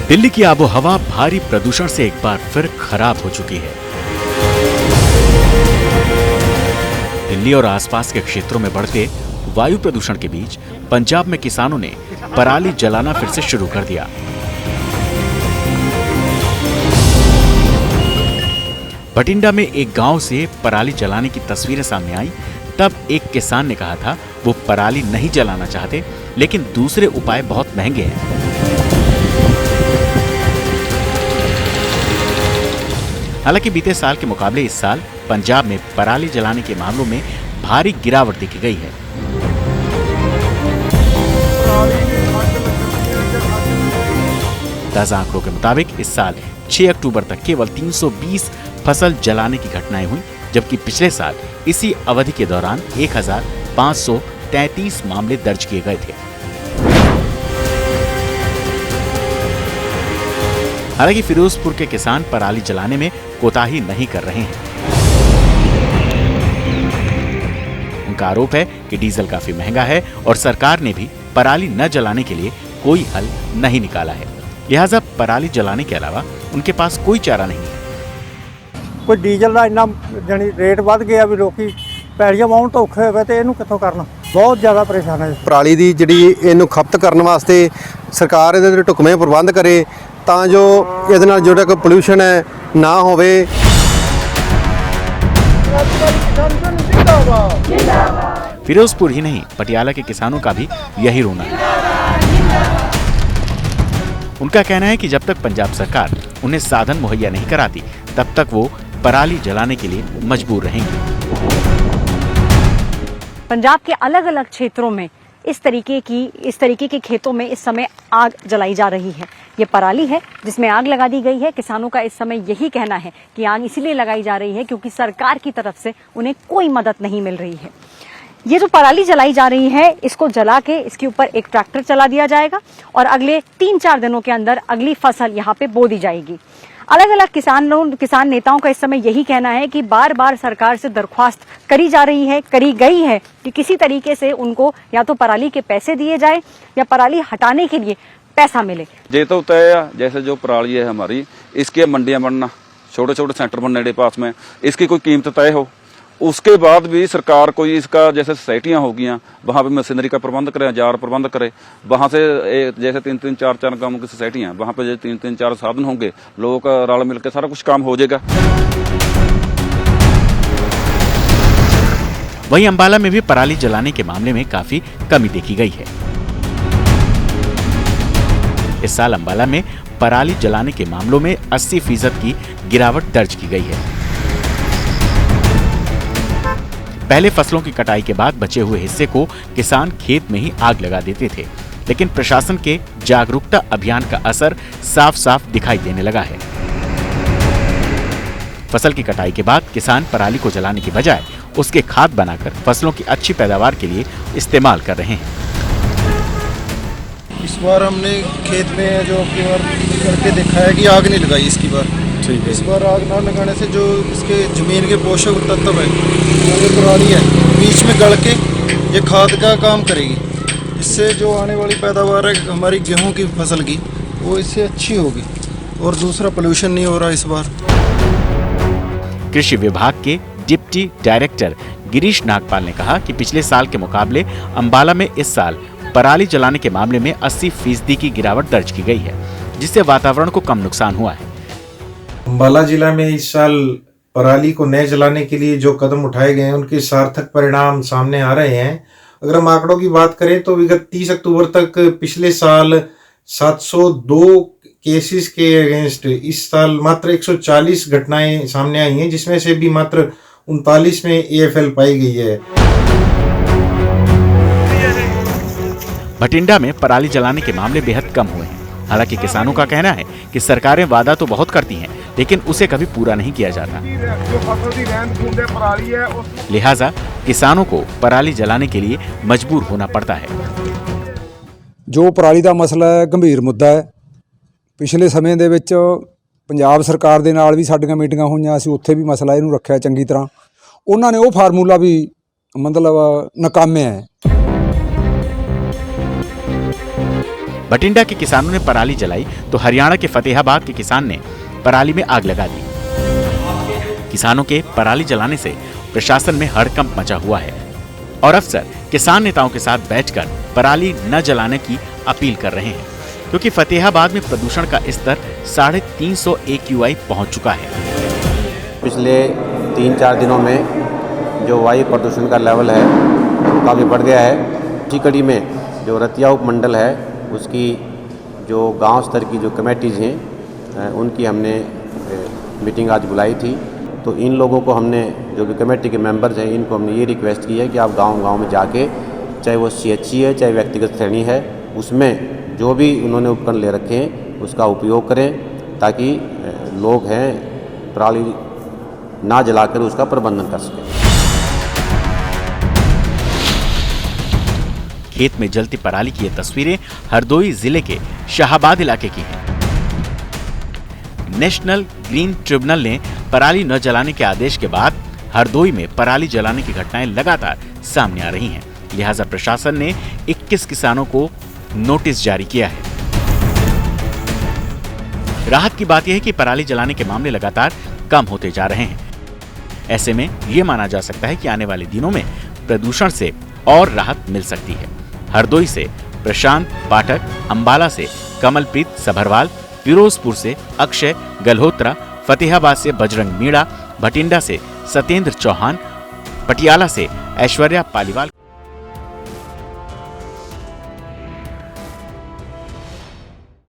दिल्ली की आबोहवा भारी प्रदूषण से एक बार फिर खराब हो चुकी है। दिल्ली और आसपास के क्षेत्रों में बढ़ते वायु प्रदूषण के बीच पंजाब में किसानों ने पराली जलाना फिर से शुरू कर दिया। भटिंडा में एक गांव से पराली जलाने की तस्वीरें सामने आई। तब एक किसान ने कहा था वो पराली नहीं जलाना चाहते, लेकिन दूसरे उपाय बहुत महंगे हैं। हालांकि बीते साल के मुकाबले इस साल पंजाब में पराली जलाने के मामलों में भारी गिरावट देखी गई है। ताजा आंकड़ों के मुताबिक इस साल 6 अक्टूबर तक केवल 320 फसल जलाने की घटनाएं हुई, जबकि पिछले साल इसी अवधि के दौरान 1533 मामले दर्ज किए गए थे। हालांकि फिरोजपुर के किसान पराली जलाने में कोताही नहीं कर रहे हैं। उनका आरोप है कि डीजल काफी महंगा है और सरकार ने भी पराली न जलाने के लिए कोई हल नहीं निकाला है। लिहाजा पराली जलाने के अलावा उनके पास कोई चारा नहीं है। कोई डीजल का इन्ना रेट बढ़ गया भी लोग पैड़ियां वाउण तो औखे हो गए, इनू कित्थों करना, बहुत ज़्यादा परेशान है। पराली की जिहड़ी इहनूं खपत करने वास्ते सरकार इहदे ते ढुकवें प्रबंध करे तां जो इहदे नाल जिहड़ा कोई पोल्यूशन है ना होवे। फिरोजपुर ही नहीं, पटियाला के किसानों का भी यही रोना है। उनका कहना है कि जब तक पंजाब सरकार उन्हें साधन मुहैया नहीं कराती, तब तक वो पराली जलाने के लिए मजबूर रहेंगे। पंजाब के अलग अलग क्षेत्रों में इस तरीके के खेतों में इस समय आग जलाई जा रही है। ये पराली है जिसमें आग लगा दी गई है। किसानों का इस समय यही कहना है कि आग इसीलिए लगाई जा रही है क्योंकि सरकार की तरफ से उन्हें कोई मदद नहीं मिल रही है। ये जो पराली जलाई जा रही है, इसको जला के इसके ऊपर एक ट्रैक्टर चला दिया जाएगा और अगले 3-4 दिनों के अंदर अगली फसल यहाँ पे बो दी जाएगी। अलग अलग किसान नेताओं का इस समय यही कहना है कि बार बार सरकार से दरख्वास्त करी गई है कि किसी तरीके से उनको या तो पराली के पैसे दिए जाए या पराली हटाने के लिए पैसा मिले। ये तो तय है, जैसे जो पराली है हमारी, इसके मंडियां बनना, छोटे छोटे सेंटर बनने के पास में, इसकी कोई कीमत तय हो। उसके बाद भी सरकार कोई इसका, जैसे सोसाइटियां हो गई, वहाँ पे मशीनरी का प्रबंध करे, जार प्रबंध करे। वहाँ से जैसे 3-3, 4-4 गाँव की सोसाइटियां, वहाँ पे 3-3, 4 साधन होंगे, लोगों का रल मिलकर सारा कुछ काम हो जाएगा। वहीं अंबाला में भी पराली जलाने के मामले में काफी कमी देखी गई है। इस साल अंबाला में पराली जलाने के मामलों में 80% की गिरावट दर्ज की गई है। पहले फसलों की कटाई के बाद बचे हुए हिस्से को किसान खेत में ही आग लगा देते थे, लेकिन प्रशासन के जागरूकता अभियान का असर साफ साफ दिखाई देने लगा है। फसल की कटाई के बाद किसान पराली को जलाने की बजाय उसके खाद बनाकर फसलों की अच्छी पैदावार के लिए इस्तेमाल कर रहे हैं। इस बार हमने खेत में जो अपनी बार करके देखा है कि आग नहीं लगाई इसकी बार। ठीक है। इस बार आग ना लगाने से जो इसके जमीन के पोषक तत्व है, जो पराली है, बीच में गल के ये खाद का काम करेगी। इससे जो आने वाली पैदावार है हमारी गेहूं की फसल की, वो इससे अच्छी होगी और दूसरा पोल्यूशन नहीं हो रहा इस बार। कृषि विभाग के डिप्टी डायरेक्टर गिरीश नागपाल ने कहा कि पिछले साल के मुकाबले अंबाला में इस साल पराली जलाने के मामले में 80% की गिरावट दर्ज की गई है, जिससे वातावरण को कम नुकसान हुआ है। अंबाला जिला में इस साल पराली को न जलाने के लिए जो कदम उठाए गए हैं, उनके सार्थक परिणाम सामने आ रहे हैं। अगर हम आंकड़ों की बात करें तो विगत 30 अक्टूबर तक पिछले साल 702 केसेस के अगेंस्ट इस साल मात्र 140 घटनाएं सामने आई हैं, जिसमें से भी मात्र 39 में AFL पाई गई है। भटिंडा में पराली जलाने के मामले बेहद कम हुए हैं। हालांकि किसानों का कहना है कि सरकारें वादा तो बहुत करती हैं, लेकिन उसे कभी पूरा नहीं किया जाता। लिहाजा किसानों को पराली जलाने के लिए मजबूर होना पड़ता है। जो पराली ਦਾ ਮਸਲਾ ਹੈ ਗੰਭੀਰ ਮੁੱਦਾ ਹੈ। ਪਿਛਲੇ ਸਮੇਂ ਦੇ ਵਿੱਚ ਪੰਜਾਬ ਸਰਕਾਰ ਦੇ ਨਾਲ ਵੀ ਸਾਡੀਆਂ ਮੀਟਿੰਗਾਂ ਹੋਈਆਂ, ਅਸੀਂ ਉੱਥੇ ਵੀ ਮਸਲਾ ਇਹਨੂੰ ਰੱਖਿਆ ਚੰਗੀ ਤਰ੍ਹਾਂ। ਉਹਨਾਂ ਨੇ ਉਹ ਫਾਰਮੂਲਾ ਵੀ ਮਤਲਬ ਨਾਕਾਮਿਆ ਹੈ। भटिंडा के किसानों ने पराली जलाई तो हरियाणा के फतेहाबाद के किसान ने पराली में आग लगा दी। किसानों के पराली जलाने से प्रशासन में हड़कंप मचा हुआ है और अफसर किसान नेताओं के साथ बैठकर पराली न जलाने की अपील कर रहे हैं, क्योंकि फतेहाबाद में प्रदूषण का स्तर 350 AQI पहुंच चुका है। पिछले 3-4 दिनों में जो वायु प्रदूषण का लेवल है वो काफ़ी बढ़ गया है। इसी कड़ी में जो रतिया उपमंडल है उसकी जो गांव स्तर की जो कमेटीज़ हैं उनकी हमने मीटिंग आज बुलाई थी। तो इन लोगों को हमने, जो भी कमेटी के मेंबर्स हैं, इनको हमने ये रिक्वेस्ट की है कि आप गांव-गांव में जाके, चाहे वो CHC है चाहे व्यक्तिगत श्रेणी है, उसमें जो भी उन्होंने उपकरण ले रखे हैं उसका उपयोग करें, ताकि लोग हैं पराली ना जलाकर उसका प्रबंधन कर सकें। खेत में जलती पराली की ये तस्वीरें हरदोई जिले के शाहाबाद इलाके की हैं। नेशनल ग्रीन ट्रिब्यूनल ने पराली न जलाने के आदेश के बाद हरदोई में पराली जलाने की घटनाएं लगातार सामने आ रही हैं। लिहाजा प्रशासन ने 21 किसानों को नोटिस जारी किया है। राहत की बात यह है कि पराली जलाने के मामले लगातार कम होते जा रहे हैं। ऐसे में ये माना जा सकता है कि आने वाले दिनों में प्रदूषण से और राहत मिल सकती है। हरदोई से प्रशांत पाठक, अंबाला से कमलप्रीत सभरवाल, फिरोजपुर से अक्षय गल्होत्रा, फतेहाबाद से बजरंग मीणा, भटिंडा से सत्येंद्र चौहान, पटियाला से ऐश्वर्या पालीवाल।